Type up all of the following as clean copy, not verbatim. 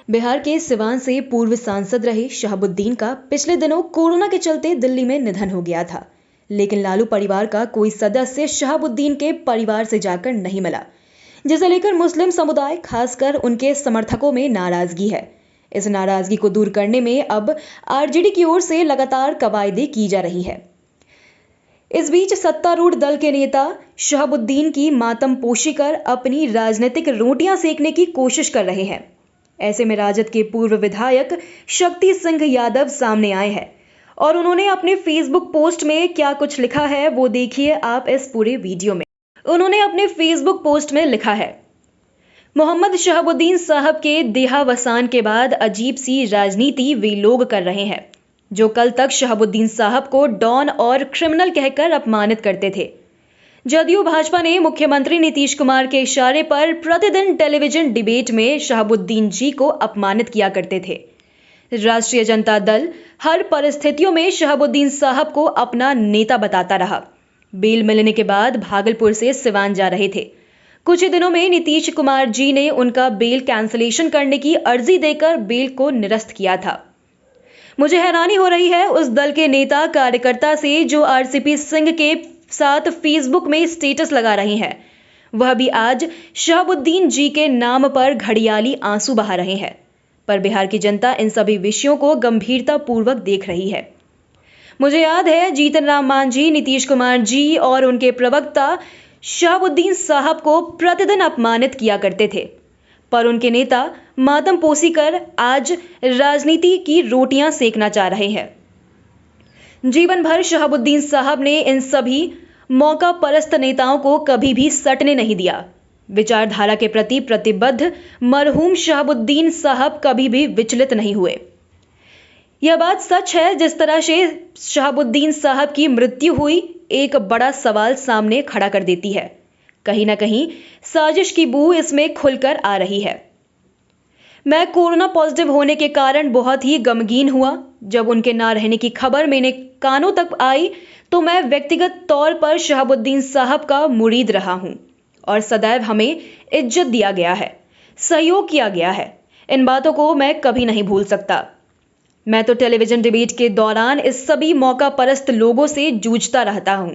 बिहार के सिवान से पूर्व सांसद रहे शहाबुद्दीन का पिछले दिनों कोरोना के चलते दिल्ली में निधन हो गया था। लेकिन लालू परिवार का कोई सदस्य शहाबुद्दीन के परिवार से जाकर नहीं मिला, जिसे लेकर मुस्लिम समुदाय खासकर उनके समर्थकों में नाराजगी है। इस नाराजगी को दूर करने में अब आरजेडी की ओर से लगातार कवायदे की जा रही है। इस बीच सत्तारूढ़ दल के नेता शहाबुद्दीन की मातम पोशी कर अपनी राजनीतिक रोटियां सेकने की कोशिश कर रहे हैं। ऐसे में राजद के पूर्व विधायक शक्ति सिंह यादव सामने आए हैं और उन्होंने अपने फेसबुक पोस्ट में क्या कुछ लिखा है वो देखिए आप इस पूरे वीडियो में। उन्होंने अपने फेसबुक पोस्ट में लिखा है, मोहम्मद शहाबुद्दीन साहब के देहावसान के बाद अजीब सी राजनीति वे लोग कर रहे हैं जो कल तक शहाबुद्दीन साहब को डॉन और क्रिमिनल कहकर अपमानित करते थे। जदयू भाजपा ने मुख्यमंत्री नीतीश कुमार के इशारे पर प्रतिदिन टेलीविजन डिबेट में शहाबुद्दीन जी को अपमानित किया करते थे। राष्ट्रीय जनता दल हर परिस्थितियों में शहाबुद्दीन साहब को अपना नेता बताता रहा। बेल मिलने के बाद भागलपुर से सिवान जा रहे थे। कुछ ही दिनों में नीतीश कुमार जी ने उनका बेल कैंसिलेशन करने की अर्जी देकर बेल को निरस्त किया था। मुझे हैरानी हो रही है उस दल के नेता कार्यकर्ता से जो आरसीपी सिंह के साथ फेसबुक में स्टेटस लगा रहे हैं, वह भी आज शहाबुद्दीन जी के नाम पर घड़ियाली आंसू बहा रहे हैं। पर बिहार की जनता इन सभी विषयों को गंभीरता पूर्वक देख रही है। मुझे याद है जीतन राम मांझी, नीतीश कुमार जी और उनके प्रवक्ता शहाबुद्दीन साहब को प्रतिदिन अपमानित किया करते थे, पर उनके नेता मातम पोसी कर आज राजनीति की रोटियां सेकना चाह रहे हैं। जीवन भर शहाबुद्दीन साहब ने इन सभी मौका परस्त नेताओं को कभी भी सटने नहीं दिया। विचारधारा के प्रति प्रतिबद्ध मरहूम शहाबुद्दीन साहब कभी भी विचलित नहीं हुए। यह बात सच है। जिस तरह से शहाबुद्दीन साहब की मृत्यु हुई एक बड़ा सवाल सामने खड़ा कर देती है। कहीं ना कहीं साजिश की बू इसमें खुलकर आ रही है। मैं कोरोना पॉजिटिव होने के कारण बहुत ही गमगीन हुआ। जब उनके ना रहने की खबर मेरे कानों तक आई तो मैं व्यक्तिगत तौर पर शहाबुद्दीन साहब का मुरीद रहा हूं और सदैव हमें इज्जत दिया गया है, सहयोग किया गया है। इन बातों को मैं कभी नहीं भूल सकता। मैं तो टेलीविजन डिबेट के दौरान इस सभी मौका परस्त लोगों से जूझता रहता हूं।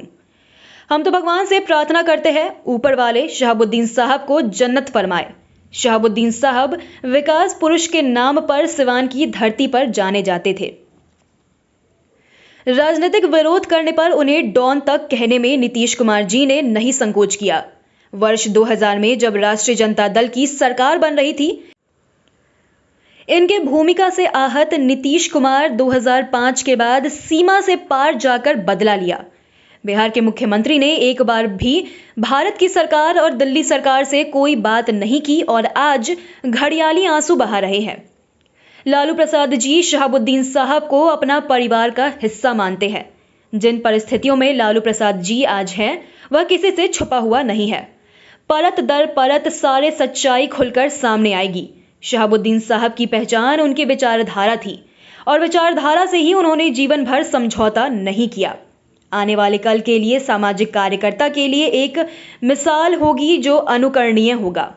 हम तो भगवान से प्रार्थना करते हैं ऊपर वाले शहाबुद्दीन साहब को जन्नत फरमाए। शहाबुद्दीन साहब विकास पुरुष के नाम पर सिवान की धरती पर जाने जाते थे। राजनीतिक विरोध करने पर उन्हें डॉन तक कहने में नीतीश कुमार जी ने नहीं संकोच किया। वर्ष 2000 में जब राष्ट्रीय जनता दल की सरकार बन रही थी, इनके भूमिका से आहत नीतीश कुमार 2005 के बाद सीमा से पार जाकर बदला लिया। बिहार के मुख्यमंत्री ने एक बार भी भारत की सरकार और दिल्ली सरकार से कोई बात नहीं की और आज घड़ियाली आंसू बहा रहे हैं। लालू प्रसाद जी शहाबुद्दीन साहब को अपना परिवार का हिस्सा मानते हैं। जिन परिस्थितियों में लालू प्रसाद जी आज हैं, वह किसी से छुपा हुआ नहीं है। परत दर परत सारे सच्चाई खुलकर सामने आएगी। शहाबुद्दीन साहब की पहचान उनकी विचारधारा थी और विचारधारा से ही उन्होंने जीवन भर समझौता नहीं किया। आने वाले कल के लिए सामाजिक कार्यकर्ता के लिए एक मिसाल होगी जो अनुकरणीय होगा।